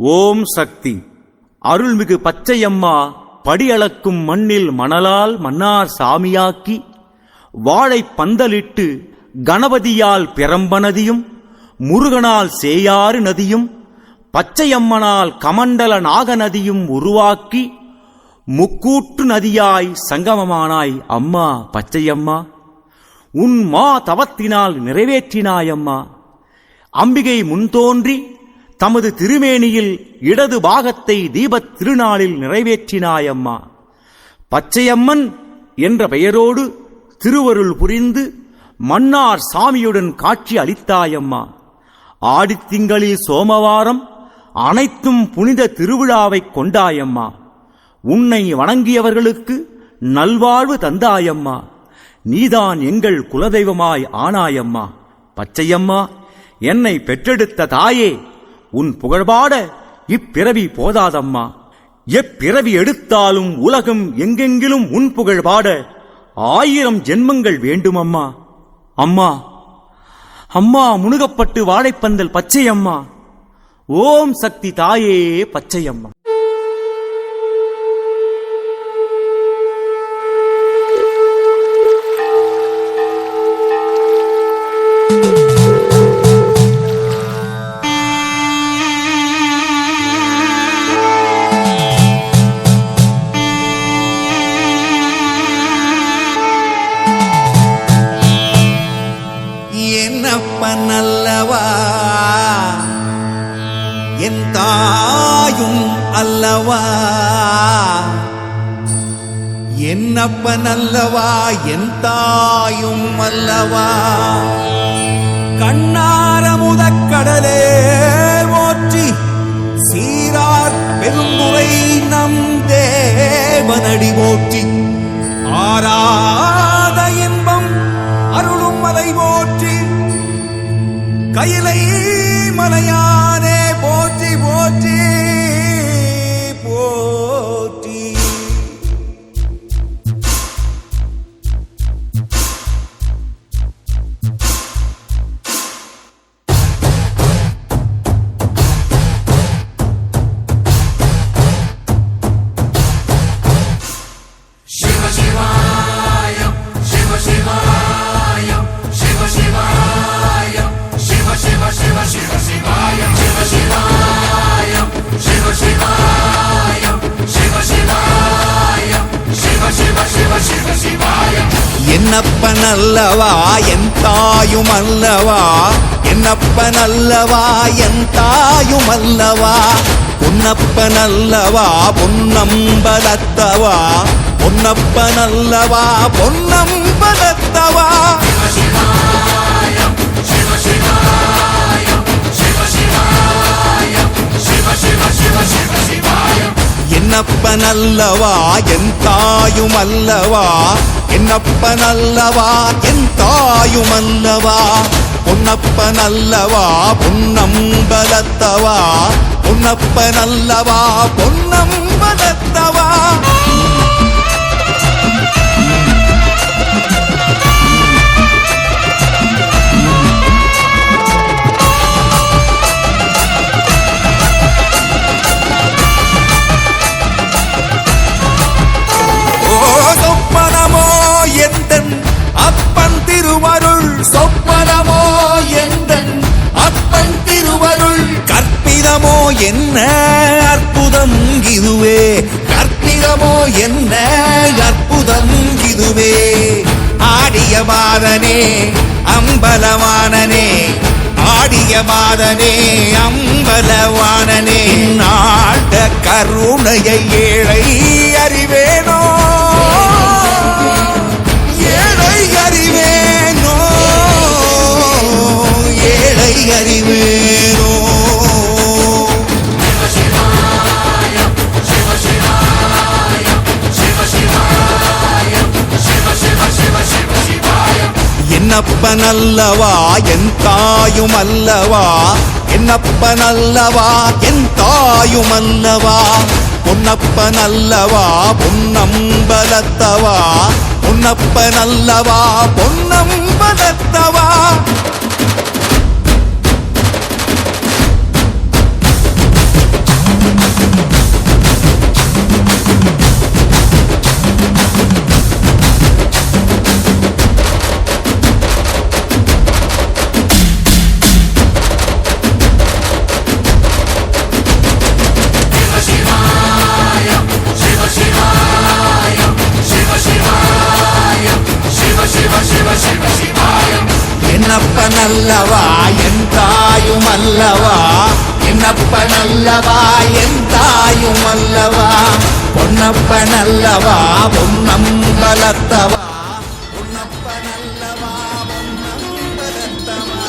ஓம் சக்தி. அருள்மிகு பச்சையம்மா படியளக்கும் மண்ணில் மணலால் மன்னார் சாமியாக்கி வாழை பந்தலிட்டு கணபதியால் பிரம்ப நதியும் முருகனால் சேயாறு நதியும் பச்சையம்மனால் கமண்டல நாக நதியும் உருவாக்கி முக்கூட்டு நதியாய் சங்கமமானாய் அம்மா பச்சையம்மா. உன் மா தவத்தினால் நிறைவேற்றினாயம்மா. அம்பிகை முன்தோன்றி தமது திருமேனியில் இடது பாகத்தை தீபத் திருநாளில் நிறைவேற்றினாயம்மா. பச்சையம்மன் என்ற பெயரோடு திருவருள் புரிந்து மன்னார் சாமியுடன் காட்சி அளித்தாயம்மா. ஆடித்திங்களில் சோமவாரம் அனைத்தும் புனித திருவிழாவை கொண்டாயம்மா. உன்னை வணங்கியவர்களுக்கு நல்வாழ்வு தந்தாயம்மா. நீதான் எங்கள் குலதெய்வமாய் ஆனாயம்மா. பச்சையம்மா, என்னை பெற்றெடுத்த தாயே, உன் புகழ்பாட இப்பிறவி போதாதம்மா. எப்பிறவி எடுத்தாலும் உலகம் எங்கெங்கிலும் உன் புகழ்பாட 1000 ஜென்மங்கள் வேண்டுமம்மா. அம்மா அம்மா முனுகப்பட்டு வாழைப்பந்தல் பச்சையம்மா. ஓம் சக்தி தாயே பச்சையம்மா. என்னப்பனல்லவா என் தாயும் அல்லவா, என்னப்பனல்லவா என் தாயும் அல்லவா. கண்ணார முதக்கடலே ஓற்றி சீரார் பெருந்துரை நம் தேவனடி போற்றி, ஆராத இன்பம் அருளும் மலை போற்றி, கையிலை மலையானே போற்றி போற்றி போற்றி. சிவ சிவாயம் சிவ சிவாயம் சிவ சிவாயம் சிவ சிவ சிவ சிவ சிவாயம் சிவ சிவாயம் சிவ சிவாயம் சிவ சிவாயம் சிவ சிவ சிவ சிவ சிவாயம். என்னப்பனல்லவா என் தாயும் அல்லவா, என்னப்பனல்லவா என் தாயும் அல்லவா. பொன்னப்பனல்லவா பொன்னம்பலத்தவா, பொன்னப்பனல்லவா பொன்னம்பலத்தவா. சிவாயம் சிவ சிவாயம் சிவ சிவாயம் சிவ சிவ சிவ சிவ சிவாயம். என்னப்பனல்லவா என் தாயும் அல்லவா, என்னப்பனல்லவா என் தாயும் அல்லவா. பொன்னப்பனல்லவா பொன்னம்பலத்தவா, பொன்னப்பனல்லவா பொன்னம்பலத்தவா. சொப்பனமோ எந்தன் அப்பன் திருவருள், சொப்பனமோ எந்தன் அப்பன் திருவருள். கற்பிதமோ என்ன அற்புதம் இதுவே, கற்பிதமோ என்ன அற்புதம் இதுவே. ஆடிய மாதனே அம்பலவானனே, ஆடிய மாதனே அம்பலவானனே. நாட கருணையை ஏழை அறிவேனோ, ஏழை அறிவேனோ, ஏழை அறிவேனோ. சிவ சிவாயம் சிவ சிவாயம் சிவ சிவாயம் சிவ சிவ சிவ சிவ சிவாயம். என்னப்பனல்லவா என் தாயும் அல்லவா, என்னப்பனல்லவா என் தாயும் அல்லவா. பொன்னப்பனல்லவா பொன்னம்பலத்தவா, பொன்னப்பனல்லவா பொன்னம்பலத்தவா. அல்லவா என் தாயும் அல்லவா என்னப்பன் அல்லவா என் தாயும் அல்லவா பொன்னப்பன் அல்லவா பொன்னம்பலத்தவா பொன்னப்பன் அல்லவா பொன்னம்பலத்தவா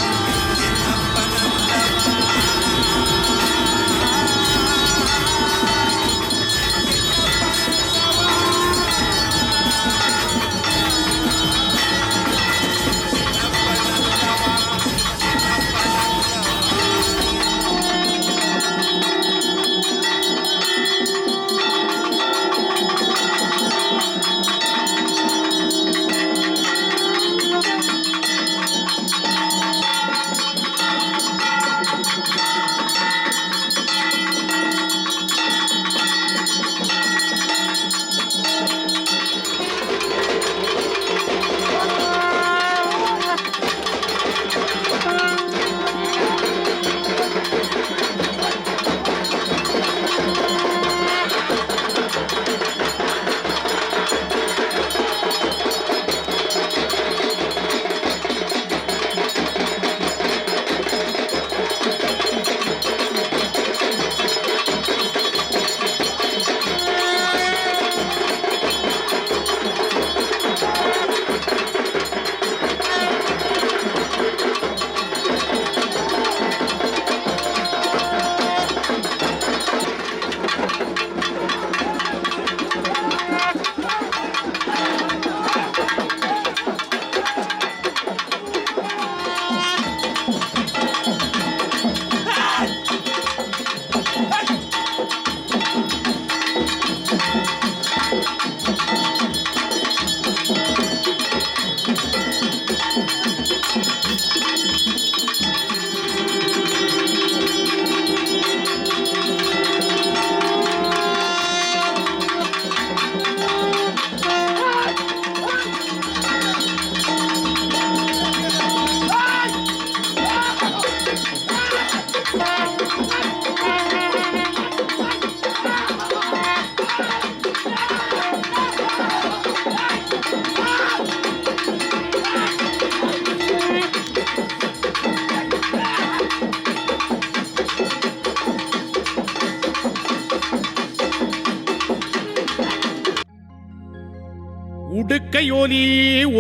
உடுக்கையோலி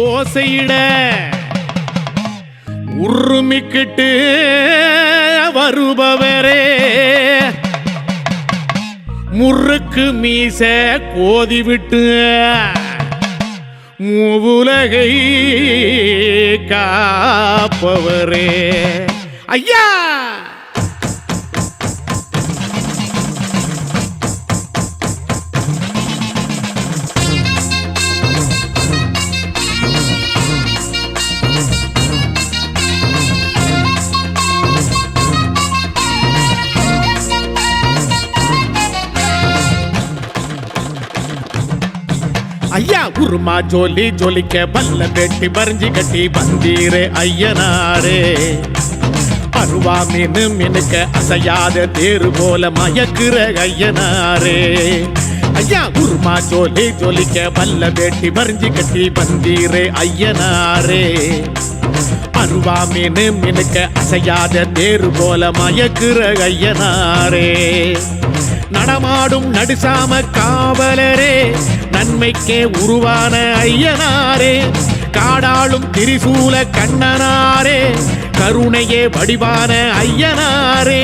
ஓசையிட உருமிக்கிட்டு வருபவரே முறுக்கு மீச கோதி விட்டு மூவுலகை காப்பவரே ஐயா! ஐயா உருமா ஜோலி ஜோலிக்க பல்ல வெட்டி பறிஞ்சி கட்டி வந்தீரே ஐயனாரே அருவா மீனு மினுக்க அசையாத தேரு போல மயக்குற ஐயனாரே ஐயா உருமா ஜோலி ஜோலிக்க பல்ல வெட்டி பறிஞ்சி கட்டி வந்தீரே ஐயனாரே அருவா மீனு மினுக்க அசையாத தேரு போல மயக்குற ஐயனாரே நடமாடும் நடுசாம காவலரே நன்மைக்கே உருவான ஐயனாரே காடாளும் திரிசூல கண்ணனாரே கருணையே வடிவான ஐயனாரே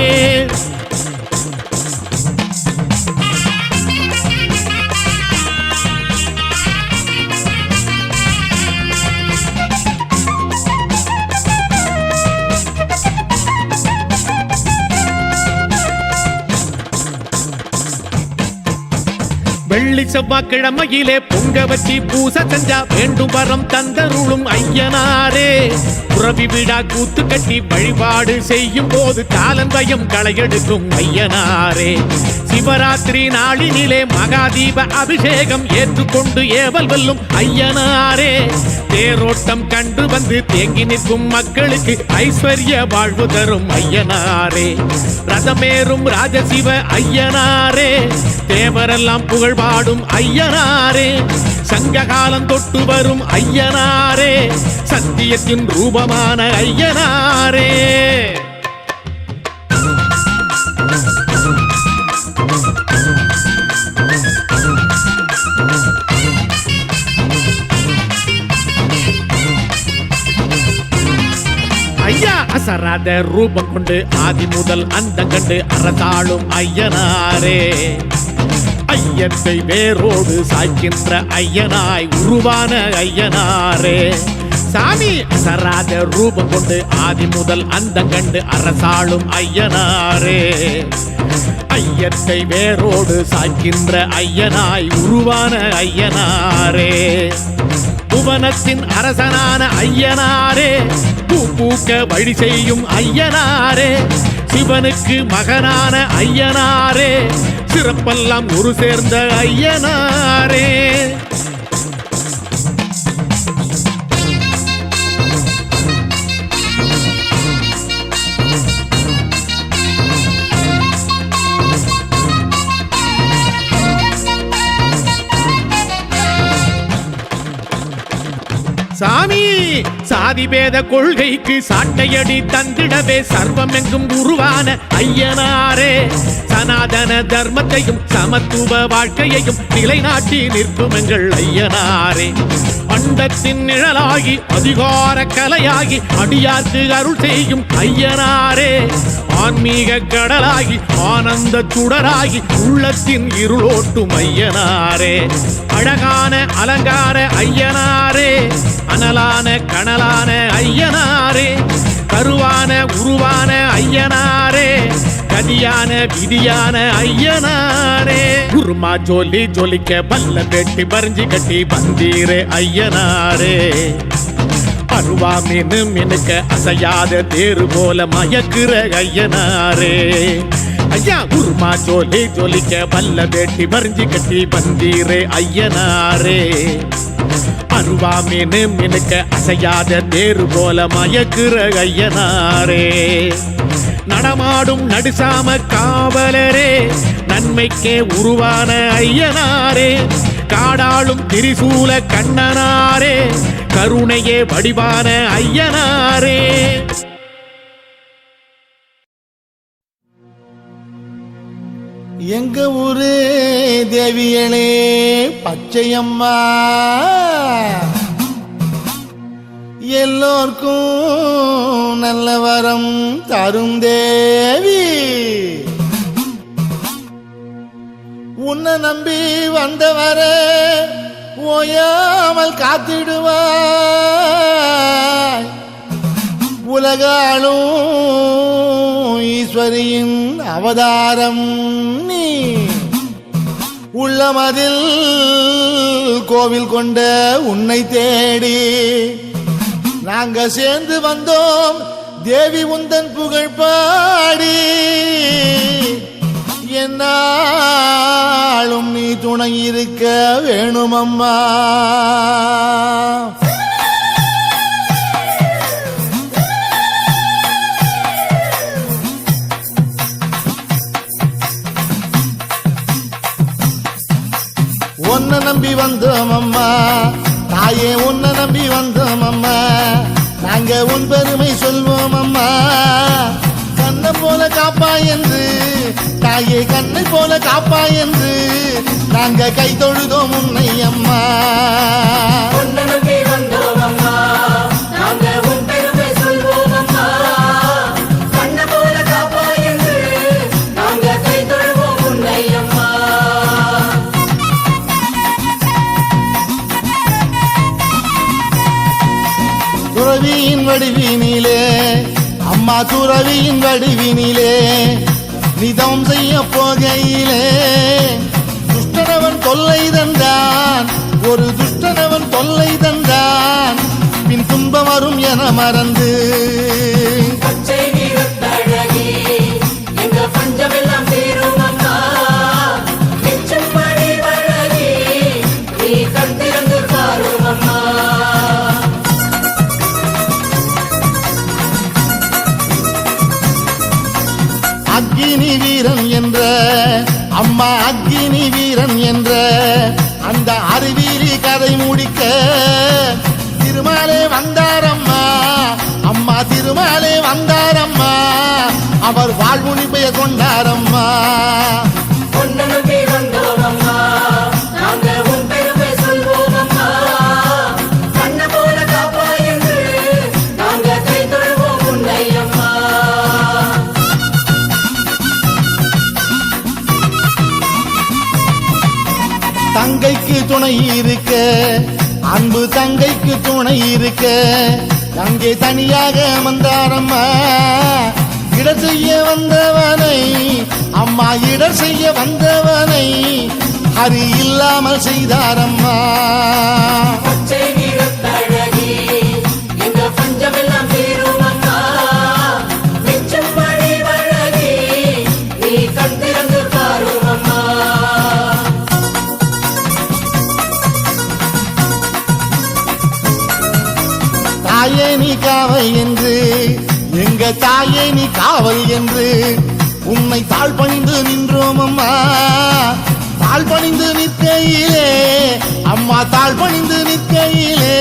வெள்ளி செவ்வாய்க்கிழமையிலே பொங்க வச்சி பூச செஞ்சா வேண்டும் வரம் தந்தருளும் ஐயனாரே புறவி விழா கூத்து கட்டி வழிபாடு செய்யும் போது காலந்தயம் களையெடுக்கும் ஐயனாரே சிவராத்திரி நாளினிலே மகாதீப அபிஷேகம் ஏற்றுக்கொண்டு ஏவல் வெல்லும் ஐயனாரே தேரோட்டம் கண்டு வந்து தேங்கி நிற்கும் மக்களுக்கு ஐஸ்வர்ய வாழ்வு தரும் ஐயனாரே ரதமேறும் ராஜசிவ ஐயனாரே தேவரெல்லாம் புகழ் பாடும் ஐயனாரே, சங்க காலம் தொட்டு வரும் ஐயனாரே, சத்தியத்தின் ரூபமான ஐயனாரே. ஐயா அசராத ரூபம் கொண்டு ஆதி முதல் அந்த கண்டு அரசாளும் ஐயனாரே, ஐயத்தை வேரோடு சாய்க்கின்ற ஐயனாய் உருவான ஐயனாரே. சாமி அசராத ரூபம் கொண்டு ஆதி முதல் அந்த கண்டு அரசாளும் ஐயனாரே, ஐயத்தை வேரோடு சாய்க்கின்ற ஐயனாய் உருவான ஐயனாரே. புவனத்தின் அரசனான ஐயனாரே, பூ பூக்க வழி செய்யும் ஐயனாரே, சிவனுக்கு மகனான ஐயனாரே, சிறப்பெல்லாம் ஒரு சேர்ந்த ஐயனாரே. சாமி சாதி பேத கொள்கைக்கு சாட்டையடி தந்திடவே சர்வம் எங்கும் உருவான ஐயனாரே, சனாதன தர்மத்தையும் சமத்துவ வாழ்க்கையையும் நிலைநாட்டி நிற்கும் எங்கள் ஐயனாரே. அண்டத்தின் நிழலாகி அதிகார கலையாகி அடியார்க்கு அருள் செய்யும் ஐயனாரே, ஆன்மீக கடலாகி ஆனந்த சுடராகி உள்ளத்தின் இருளோட்டும் ஐயனாரே. அழகான அலங்கார ஐயனாரே, அனலான கனலான ஐயனாரே, கருவான உருவான ஐயனாரே, கதியான விதியான ஐயனாரே. குருமா ஜோலி ஜொலிக்க பல்ல வெட்டி பறிஞ்சி கட்டி வந்தீரே ஐயனாரே, அருவா மீனு மினுக்க அசையாத தேரு போல மயக்குற ஐயனாரே. ஐயா குருமா ஜோலி ஜொலிக்க பல்ல வெட்டி பறிஞ்சி கட்டி வந்தீரே ஐயனாரே, அருவா மீனு மினுக்க அசையாத தேரு போல மயக்குற ஐயனாரே. நடமாடும் நடுசாம காவலரே, நன்மைக்கே உருவான ஐயனாரே, காடாளும் திரிசூல கண்ணனாரே, கருணையே வடிவான ஐயனாரே. எங்க ஊரு தேவியளே பச்சையம்மா, எல்லோர்க்கும் நல்ல வரம் தரும் தேவி. உன்னை நம்பி வந்தவர ஓயாமல் காத்திடுவாய், உலகாளும் ஈஸ்வரியின் அவதாரம் நீ. உள்ளமதில் கோவில் கொண்ட உன்னை தேடி நாங்க சேர்ந்து வந்தோம் தேவி உந்தன் புகழ் பாடி. என்னாலும் நீ துணை இருக்க வேணுமம்மா. உன்னை நம்பி வந்தோம் அம்மா தாயே, உன்னை நம்பி வந்தோம் அம்மா, நாங்க உன் பெருமை சொல்வோம் அம்மா. கண்ணை போல காப்பா என்று தாயே, கண்ணை போல காப்பா என்று நாங்க கை தொழுதோம் உன்னை அம்மா. உன்னை நம்பி வந்தோம் அம்மா, நாங்க உன் பெருமை சொல்வோம் அம்மா. கண்ணை போல காப்பாய் என்று நாங்க கை தொழுவோம் உன்னை அம்மா. துறவியின் வடிவினிலே அம்மா, துறவியின் வடிவினிலே நிதம் செய்ய போகையிலே துஷ்டனவன் தொல்லை தந்தான், ஒரு துஷ்டனவன் தொல்லை தந்தான், பின் துன்பம் வரும் என மறந்து பச்சை நிறத்தழகி எங்க பஞ்சமெல்லாம் தீரும் அம்மா. மிச்சம் மணி வழகி நீ கண் திறந்து பாரும் அம்மா. அக்கினி வீரன் என்ற அம்மா, அக்கினி வீரன் என்ற கதை முடிக்க திருமாலே வந்தாரம்மா, அம்மா திருமாலே வந்தாரம்மா, அவர் வாழ்முனிப்பைய கொண்டாரம்மா. உன்னை நம்பி வந்தோம் அம்மா, நாங்க உன் பெருமை சொல்வோம் அம்மா. கண்ண போல காப்பாய் என்று நாங்க கை தொழுவோம் உன்னை அம்மா. தங்கைக்கு துணை இருக்க, அன்பு தங்கைக்கு துணை இருக்க, அங்கே தனியாக வந்தாரம்மா. இடர் செய்ய வந்தவனை அம்மா, இடர் செய்ய வந்தவனை ஹரி இல்லாமல் செய்தாரம்மா. பச்சை நிறத்தழகி எங்க பஞ்சமெல்லாம் தீரும் அம்மா. மிச்சம் வழி வழகி நீ கண் திறந்து பாரும் அம்மா. தாயே நீ காவல் என்று, எங்க தாயே நீ காவல் என்று உன்னை தாழ் பணிந்து நின்றோம் அம்மா. தாழ் பணிந்து நிற்கையிலே அம்மா, தாழ் பணிந்து நிற்கையிலே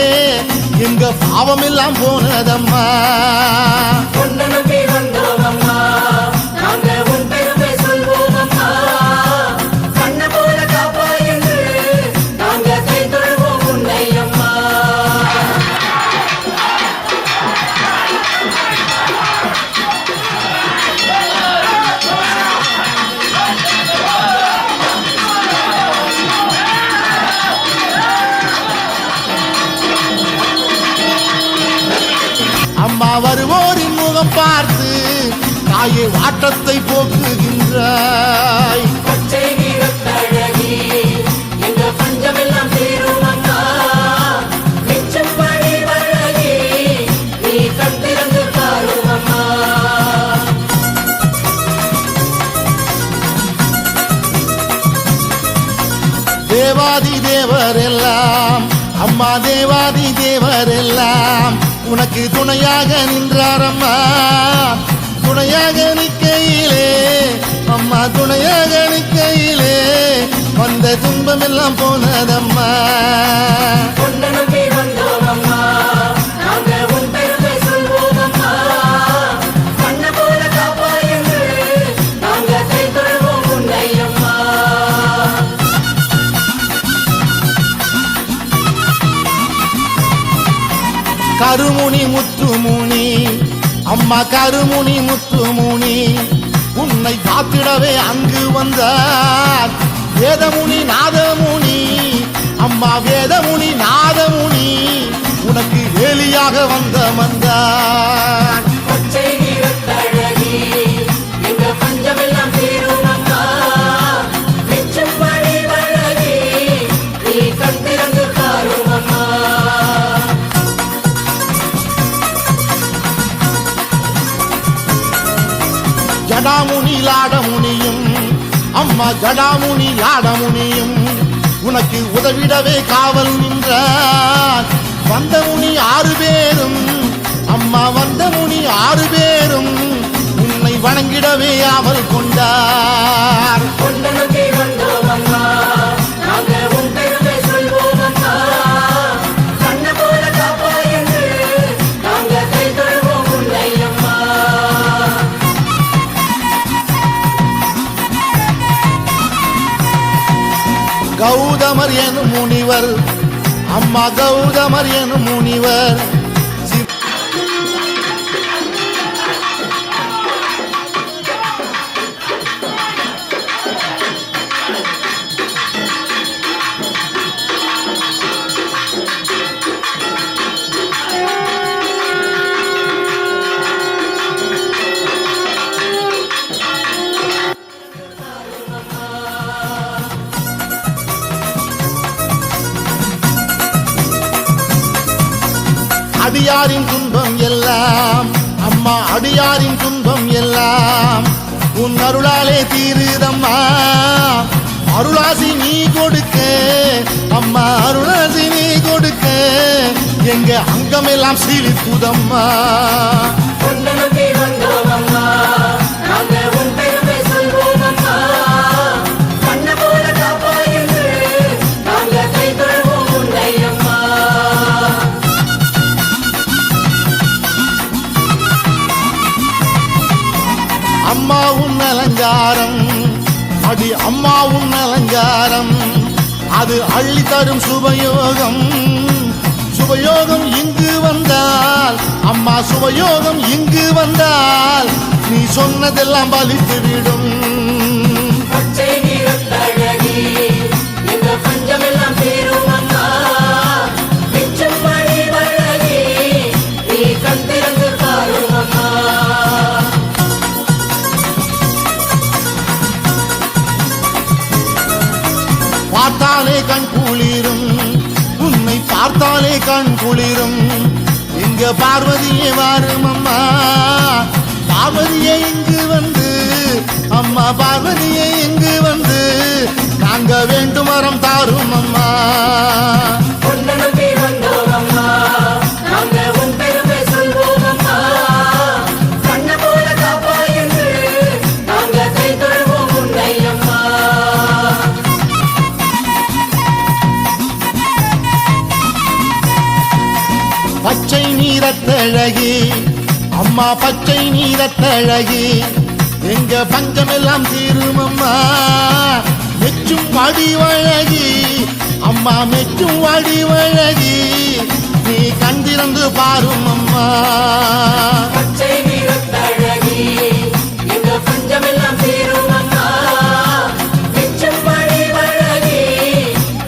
எங்க பாவம் எல்லாம் போனதம்மா. உன்னை நம்பி வந்தோம் அம்மா, நாங்க உன் பெருமை சொல்வோம் அம்மா. கண்ண போல காப்பாய் என்று நாங்க கை தொழுவோம் உன்னை அம்மா. அம்மா வருவோரின் முகம் பார்த்து தாயே வாட்டத்தை போக்குகின்றாய். பச்சை நிறத்தழகி எங்க பஞ்சமெல்லாம் தீரும் அம்மா. மிச்சம் வழி வழகி நீ கண் திறந்து பாரும் அம்மா. தேவாதி தேவரெல்லாம் அம்மா, தேவாதி தேவரெல்லாம் உனக்கு துணையாக நின்றாரம்மா. துணையாக நிற்கையிலே அம்மா, துணையாக நிற்கையிலே வந்த துன்பம் எல்லாம் போனதம்மா. உன்னை நம்பி வந்தோம் அம்மா, நாங்க உன் பெருமை சொல்வோம் அம்மா. கண்ண போல காப்பாய் என்று நாங்க கை தொழுவோம் உன்னை அம்மா. கருமுனி முத்துமுனி அம்மா, கருமுனி முத்துமுனி உன்னை காத்திடவே அங்கு வந்தார் வேதமுனி நாதமுனி. அம்மா வேதமுனி நாதமுனி உனக்கு வேலியாக வந்தார். பச்சை நிறத்தழகி எங்க பஞ்சமெல்லாம் தீரும் அம்மா. மிச்சம் வழி வழகி நீ கண் திறந்து பாரும் அம்மா. ஜடாமுனி லாடமுனியும் அம்மா, ஜடாமுனி லாடமுனியும் உனக்கு உதவிடவே காவல் நின்றார். வந்த முனி 6 பேரும் அம்மா, வந்த முனி 6 பேரும் உன்னை வணங்கிடவே ஆவல் கொண்டார். உன்னை நம்பி வந்தோம் அம்மா, நாங்க உன் பெருமை சொல்வோம் அம்மா. கண்ண போல காப்பாய் என்று நாங்க கை தொழுவோம் உன்னை அம்மா. கௌதமர் எனும் முனிவர் அம்மா, கௌதமர் எனும் முனிவர் அடியாரின் துன்பம் எல்லாம் அம்மா, அடியாரின் துன்பம் எல்லாம் உன் அருளாலே தீருதம்மா. அருளாசி நீ கொடுக்க அம்மா, அருளாசி நீ கொடுக்க எங்க அங்கமெல்லாம் சீலிப்புதம்மா. உன்னை நம்பி வந்தோம் அம்மா, நாங்க உன் பெருமை சொல்வோம் அம்மா. கண்ண போல காப்பாய் என்று நாங்க கை தொழுவோம் உன்னை அடி அம்மா உன் அலங்காரம் அது அள்ளி தரும் சுபயோகம். சுபயோகம் இங்கு வந்தால் அம்மா சுபயோகம் இங்கு வந்தால் நீ சொன்னதெல்லாம் பலித்துவிடும். பச்சை நிறத்தழகி இந்த பஞ்சமெல்லாம் தீரும் அம்மா. மிச்சம் மணி வழகி நீ கண் திறந்து பாரும் அம்மா. பார்த்தாலே கண் குளிரும் உன்னை பார்த்தாலே கண் குளிரும். இங்க பார்வதியே வாரும் அம்மா பார்வதியே இங்கு வந்து அம்மா பார்வதியே இங்கு வந்து நாங்க வேண்டும் வரம் தாரும் அம்மா. உன்னை நம்பி வந்தோம் அம்மா நாங்க உன் பெருமை சொல்வோம் அம்மா. கண்ண போல காப்பாய் என்று நாங்க கை தொழுவோம் உன்னை அம்மா. பச்சை நீரத்தழகி அம்மா பச்சை நீரத்தழகி எங்க பஞ்சமெல்லாம் தீரும் அம்மா. மெச்சும் வடிவழகி அம்மா மெச்சும் வடிவழகி நீ கண்டிருந்து பாரும் அம்மா. பச்சை நிறத்தழகி இந்த பஞ்சமெல்லாம் தீரும் அம்மா. மிச்சம் மணி வழகி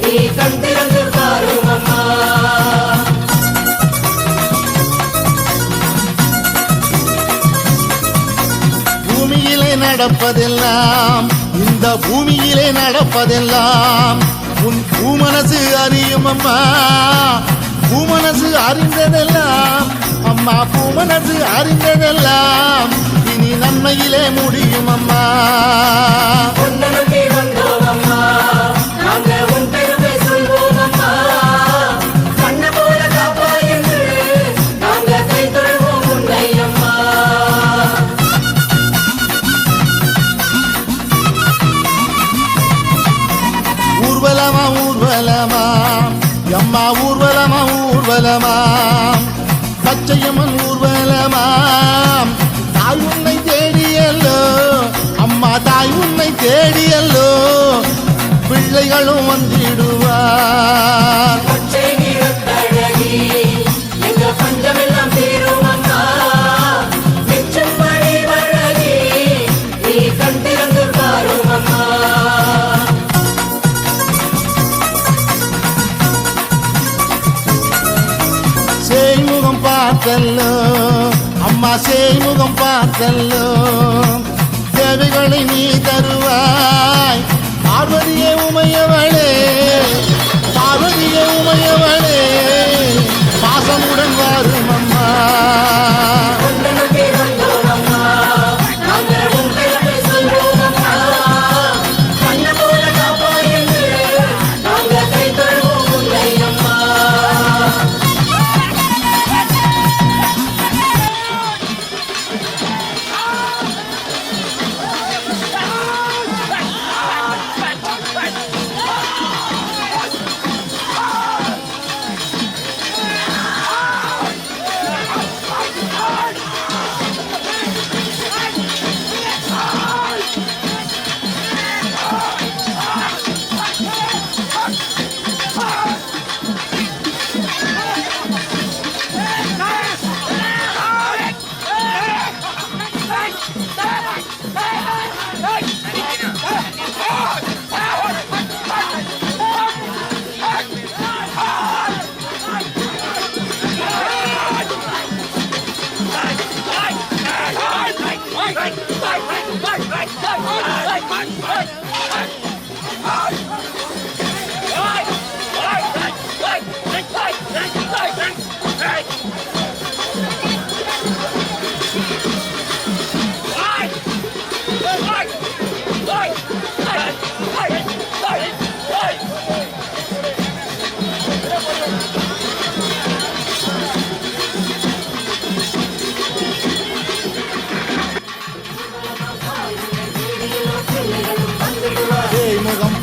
நீ கண் திறந்து பாரும் அம்மா. பூமியிலே நடப்பதெல்லாம் இந்த பூமியிலே நடப்பதெல்லாம் உன் பூமனசு அறியும் அம்மா. பூமனசு அறிந்ததெல்லாம் அம்மா பூமனசு அறிந்ததெல்லாம் இனி நன்மையிலே முடியும் அம்மா. உன்னை நம்பி வந்தோம் அம்மா நாங்க உன் பெருமை சொல்வோம் அம்மா. கண்ண போல காப்பாய் என்று நாங்க கை தொழுவோம் உன்னை அம்மா. ஊர்வலமா ஊர்வலமா அம்மா ஊர்வலமா ஊர்வலமா பச்சையம்மன் ஊர்வலமா. தாய் உன்னை தேடியல்லோ அம்மா தாய் உன்னை தேடியல்லோ பிள்ளைகளும் வந்திடுவார். பச்சை நிறத்தழகி எங்க பஞ்சமெல்லாம் தீரும் அம்மா. மிச்சம் மணி வழகி நீ கண் திறந்து பாரும் அம்மா. சேய்முகம் பார்த்தல்லோ அம்மா சேய்முகம் பார்த்தல்லோ தேவைகளை நீ தருவாய். பார்வதியே உமையவளே பார்வதியே உமையவளே பாசமுடன் வாரும் அம்மா. உன்னை நம்பி வந்தோம் அம்மா நாங்க உன் பெருமை சொல்வோம் அம்மா. கண்ண போல காப்பாய் என்று நாங்க கை தொழுவோம் உன்னை அம்மா.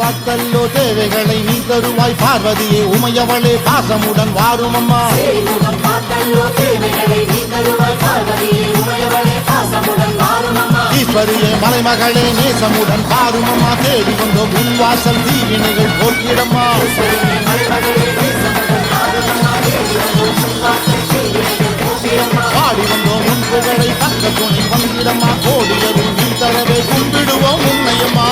பார்த்தல்லோ தேவைகளை நீ தருவாய் பார்வதியே உமையவளே பாசமுடன் வாரும் அம்மா முகம் பார்த்தல்லோ தேவைகளை நீ தருவாய் பார்வதியே உமையவளே பாசமுடன் வாரும் அம்மா ஈஸ்வரியே மலைமகளே நேசமுடன் பாரும் அம்மா தேடி வந்தோம் உள்வாசல் தீவினைகள் போக்கிடம்மா பாடி வந்தோம் உன் புகழை பக்க துணி வந்திடம்மா கோடியரும் நீ தரவே கும்பிடுவோம் உன்னையம்மா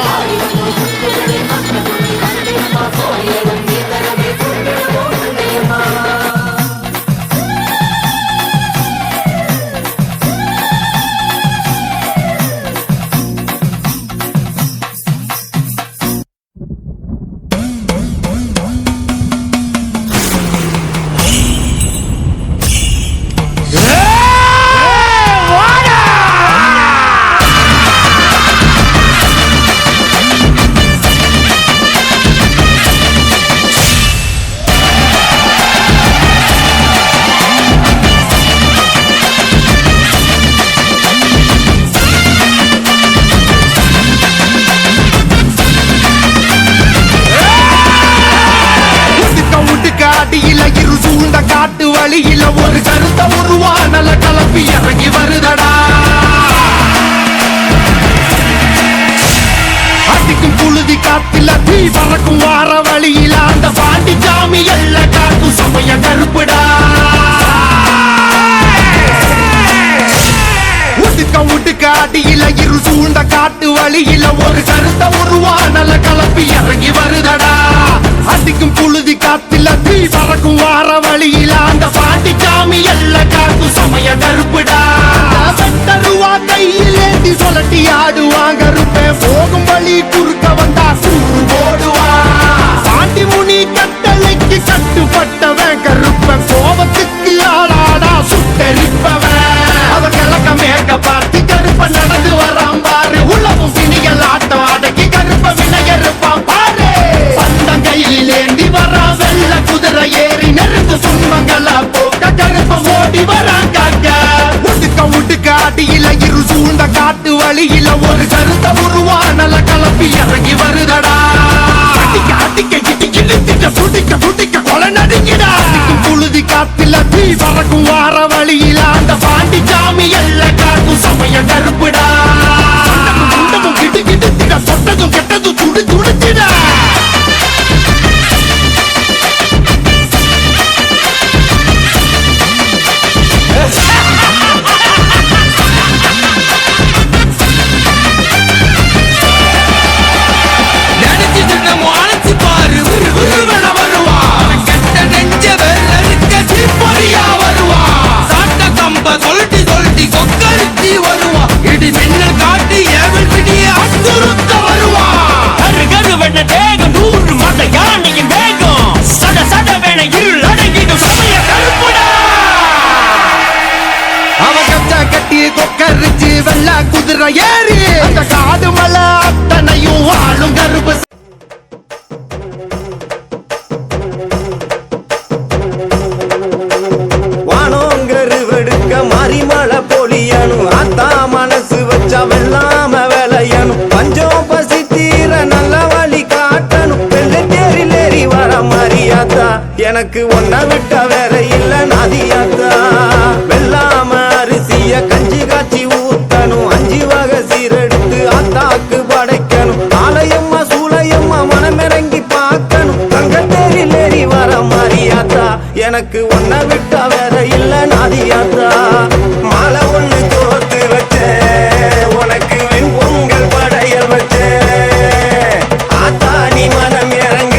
காட்டு வழியில ஒரு கருத்த உருவானல கலப்பி இறங்கி வருதடா அடிக்கும் புழுதி காத்துல தீ பறக்கும் வார வழியில அந்த பாண்டி சாமி எல்ல காக்கும் சமய கருப்புடா உடுக்க அடியில இரு சூழ்ந்த காட்டு வழியில ஒரு கருத்த உருவானல கலப்பி இறங்கி வருதடா அடிக்கும் புழுதி காத்துல தீ பறக்கும் வார வழியில அந்த பாண்டி சாமி எல்ல காக்கும் சமய கருப்புடா தருவா கையிலேந்தி சொல்லட்டி ஆடுவாங்க இருப்பேன் போகும் வழி குறுக்க வந்தா சூடு போடுவா பாண்டி முனி கட்டளைக்கு கட்டுப்பட்டவன் கருப்பன் கோபத்துக்கு ஆளாடா சுட்டரிப்பவன் அவ கிழக்க மேற்க பார்த்து கருப்ப நடந்து வரான் பாரு உலகம் பிணிகள் ஆட்டம் அடக்கி கருப்ப வினையறுப்பான் பாரு பந்தம் கையில் ஏந்தி வரா வெள்ள குதிரை ஏறி நெருப்பு துன்பங்களா போக்க கருப்ப ஓடி வரான் காக்க உடுக்க அடியில இரு சூழ்ந்த காட்டு வழியில ஒரு கருத்த உருவானல கலப்பி இறங்கி வருதடா அடிக்க இழுத்திட்ட புடிக்க கொலை நடுங்கிடா புழுதி காத்துல தீ பறக்கும் வார வழியில அந்த பாண்டி சாமி எல்ல காக்கும் சமய கருப்புடா கிட்டு சொட்டதும் கெட்டதும் துடிச்சிடா கொக்கரிச்சு வெள்ள குதிரை ஏறி அந்த காடு மலை அத்தனையும் ஆளும் கருப்பு வானோங்கரு வெடுக்க மறிமலை பொழியணும் அத்தா மனசு வச்சா வெள்ளாம விளையணும் பஞ்சம் பசி தீர நல்ல வழி காட்டணும் வெள்ளத்தேரில் ஏறி வர மரியாதா எனக்கு ஒன்ன விட்ட வேற இல்ல நதியாத்தா வெள்ளாம அரிசிய கஞ்சி காய்ச்சி ஊத்தணும் 5 வகை சீரெடுத்து அத்தாக்கு படைக்கணும் ஆலயம்மா சூளையம்மா மனமிறங்கி பார்க்கணும் தங்கத்தேரில் ஏறி வர மரியாதா எனக்கு ஒன்ன விட்ட வேற இல்ல நதியாத்தா மாலை ஒண்ணு தோத்து வச்சேன் உனக்கு வெண்பொங்கல் படையல் வச்சேன் ஆத்தா நீ மனம் இறங்க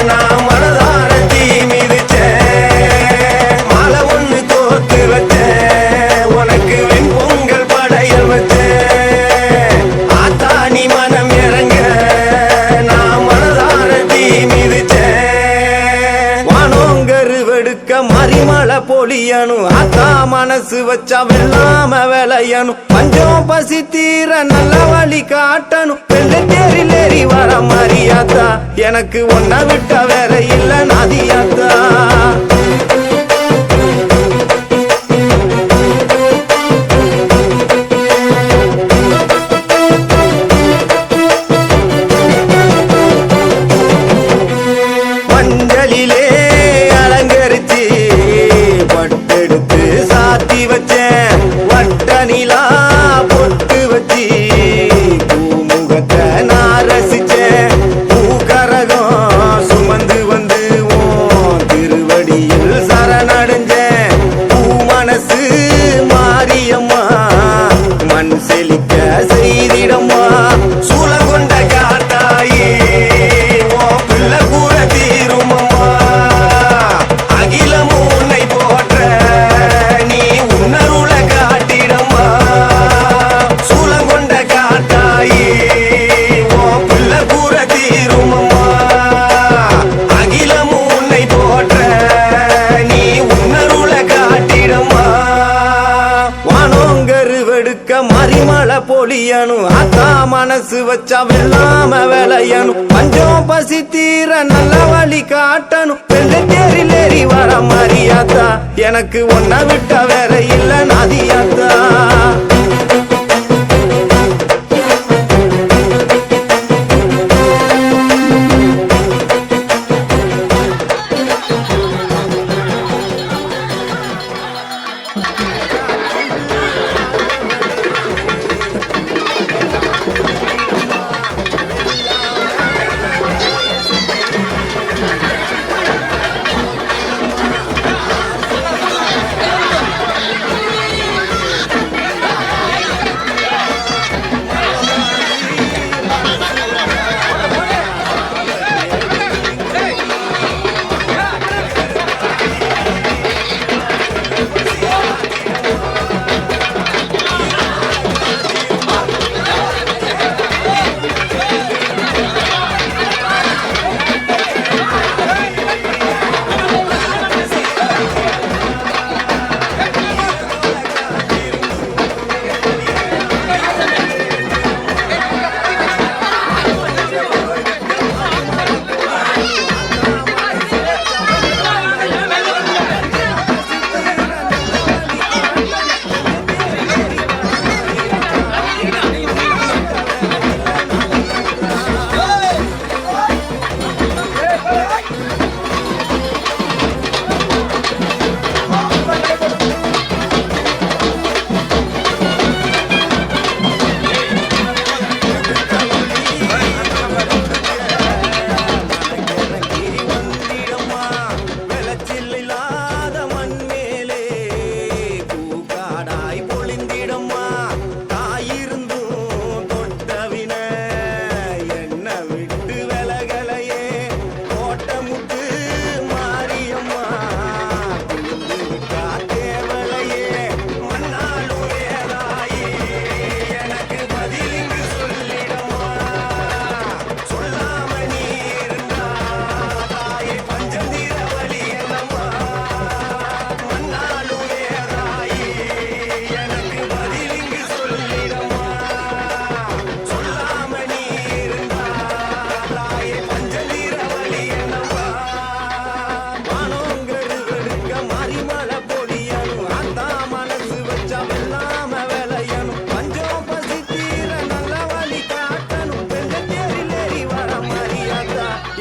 நான் மனதார தீ மிதிச்சேன் மாலை ஒண்ணு தோத்து வச்சேன் உனக்கு வெண்பொங்கல் படையல் வச்சேன் ஆத்தா நீ மனம் இறங்க நான் மனதார தீ மிதிச்சேன் வானோங்கரு வெடுக்க மறிமலை பொழியணும் அத்தா மனசு வச்சா வெள்ளாம விளையணும் பஞ்சம் பசி தீர நல்ல வழி காட்டணும் வெள்ளத்தேரில் ஏறி வர மரியாதா எனக்கு ஒன்ன விட்ட வேற இல்ல நதியாத்தா ரசிச்சேன் பூக்கரகம் சுமந்து வந்து உன் திருவடியில் சரணடைஞ்சேன் பூ மனசு மாரியம்மா மண் செழிக்க செய்திடம்மா சூழகொண்ட காட்டாயே உன் பிள்ளை கூற தீருமம்மா அகிலம் உன்னை போற்ற நீ உன்னருள காட்டிடம்மா சூழகொண்ட காட்டாயே உன் பிள்ளை கூற தீருமம்மா அகிலம் உன்னை போற்ற நீ உன்னருள காட்டிடம்மா வானோங்கரு வெடுக்க மறிமலை பொழியணும் அத்தா மனசு வச்சா வெள்ளாம விளையணும் பஞ்சம் பசி தீர நல்ல வழி காட்டணும் வெள்ளை தேரில் ஏறி வர மரியாத்தா எனக்கு ஒன்ன விட்ட வேற இல்ல நதியாத்தா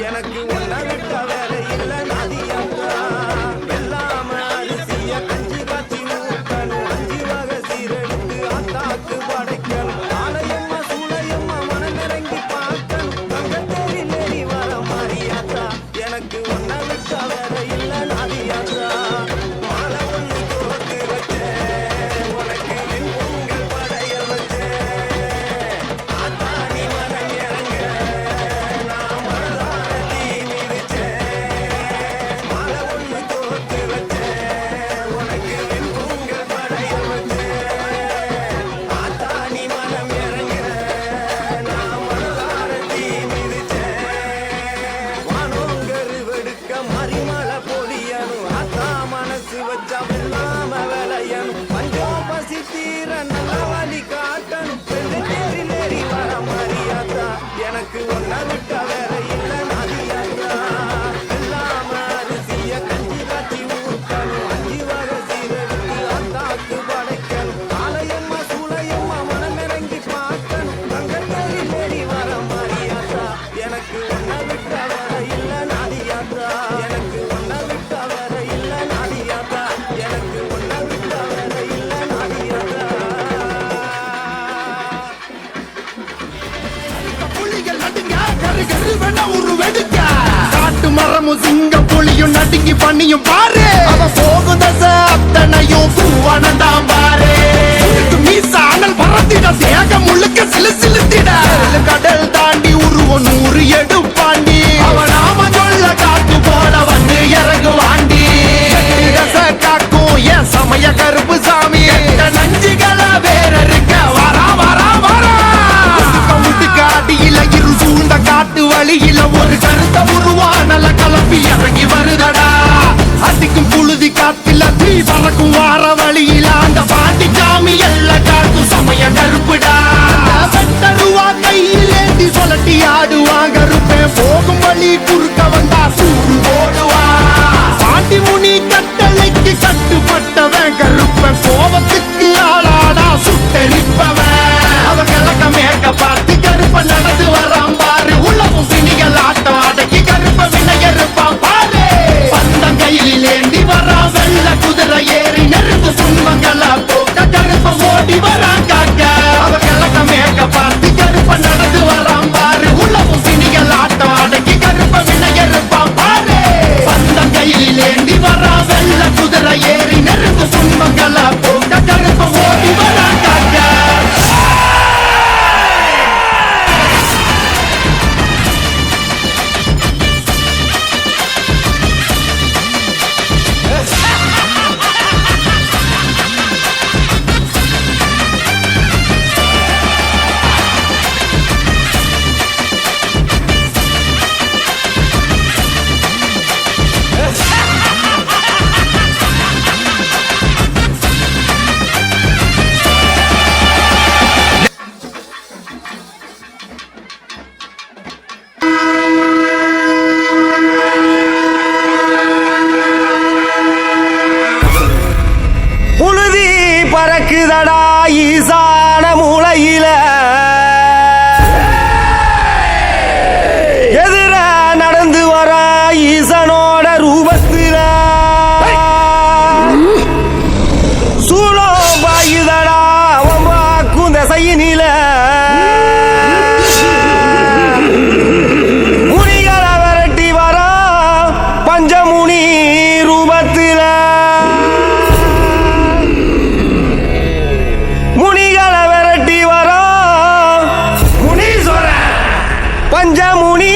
எனக்கு ஒன்ன விட்ட வேற இல்ல நதியாத்தா வெள்ளாம அரிசிய கஞ்சி காய்ச்சி ஊத்தணும் 5 வகை சீரெடுத்து ஆத்தாக்கு படைக்கணும் ஆலயம்மா சூளையம்மா மனமிறங்கி பார்க்கணும் தங்கத்தேரில் ஏறி வர மாரியாத்தா எனக்கு ஒன்ன விட்ட வேற இல்ல நதியாத்தா மாலை ஒண்ணு தோத்து வச்சேன் உனக்கு என் பொங்கல் படைய வச்சேன் ஆத்தாணி மனம் இறங்க மறிமலை பொழியணும் அத்தா மனசு வச்சா வெள்ளாம விளையணும் பஞ்சம் பசி தீர நல்ல வழி காட்டணும் வெள்ளை தேரில் ஏறி வர மாரியாத்தா எனக்கு ஒன்ன விட்ட வேற இல்ல நதியாத்தா வெள்ளாம அரிசிய கஞ்சி காய்ச்சி ஊத்தணும் 5 வகை சீரெடுத்து அத்தாக்கு படைக்கணும் ஆலயம்மா சூளையம்மா மனமிறங்கி பார்க்கணும் தங்கத்தேரில் ஏறி வர மாரியாத்தா எனக்கு ஒன்ன விட்ட வேற இல்ல நதியாத்தா எனக்கு ஒன்ன விட்ட வேற இல்ல நதியாத்தா எனக்கு ஒன்ன விட்ட வேற இல்ல நதியாத்தா புலிகள் நடு வெடிக்க காட்டு மரமும் சிங்க புலியும் நடுங்கி பண்ணியும் பாரு அவன் போகும் தசை அத்தனையும் கூவானந்தான் பாரு மீச அனல் பறத்திட தேகம் முழுக்க சிலு சிலுத்திட கடல் தாண்டி உருவம் 100 எடுப்பாண்டி அவன் நாம சொல்ல காத்து போல வந்து இறங்குவாண்டி தசை காக்கும் என் சமய கருப்பு சாமி நஞ்சுகளை வேற இருக்க வரா வரா வரா அடியில இரு சூழ்ந்த காட்டு வழியில ஒரு கருத்த உருவானல கலப்பி இறங்கி வருதடா அடிக்கும் புழுதி காத்தில தீ பறக்கும் வார வழியில அந்த பாட்டி சாமி எல்லாம் காட்டும் சமய கருப்புடா வெட்டருவா கையில் ஏந்தி சொல்லட்டி ஆடுவான் கருப்பேன் போகும் வழி குறுக்க வந்தா சூடு போடுவா பாண்டி முனி கட்டளைக்கு கட்டுப்பட்டவன் கருப்பன் கோபத்துக்கு ஆளாடா சுட்டெரிப்பவன் அவன் கிழக்க மேற்க பார்த்து கருப்ப நடந்து வரான் பாரு உள்ளவும் பிணிகள் ஆட்டம் அடக்கி கருப்ப வினையறுப்பான் பாரு பந்தம் கையில் ஏந்தி வரான் வெள்ள குதிரை ஏறி நெருங்கு துன்பங்களை போக்க கருப்ப ஓடி வரான் காக்க அவன் கிழக்க மேற்க பார்த்து கருப்ப நடந்து வரான் பாரு உள்ளவும் பிணிகள் ஆட்டம் அடக்கி கருப்ப வினையறுப்பான் பாரு பந்தம் கையில் ஏந்தி வரான் வெள்ள குதிரை ஏறி நெருங்கு துன்பங்களை போக்க கருப்ப ஓடி வரான் காக்க புழுதி பறக்குதடா ஈசான மூலையில எதிர நடந்து வர ஈசனோட ரூபத்தில சூழம் பாயுதடா அவன் வாக்கும் திசையினில முனிகளை விரட்டி வர பஞ்சமுனி ரூபத்தில முனிகளை விரட்டி வர முனீஸ்வர பஞ்சமுனி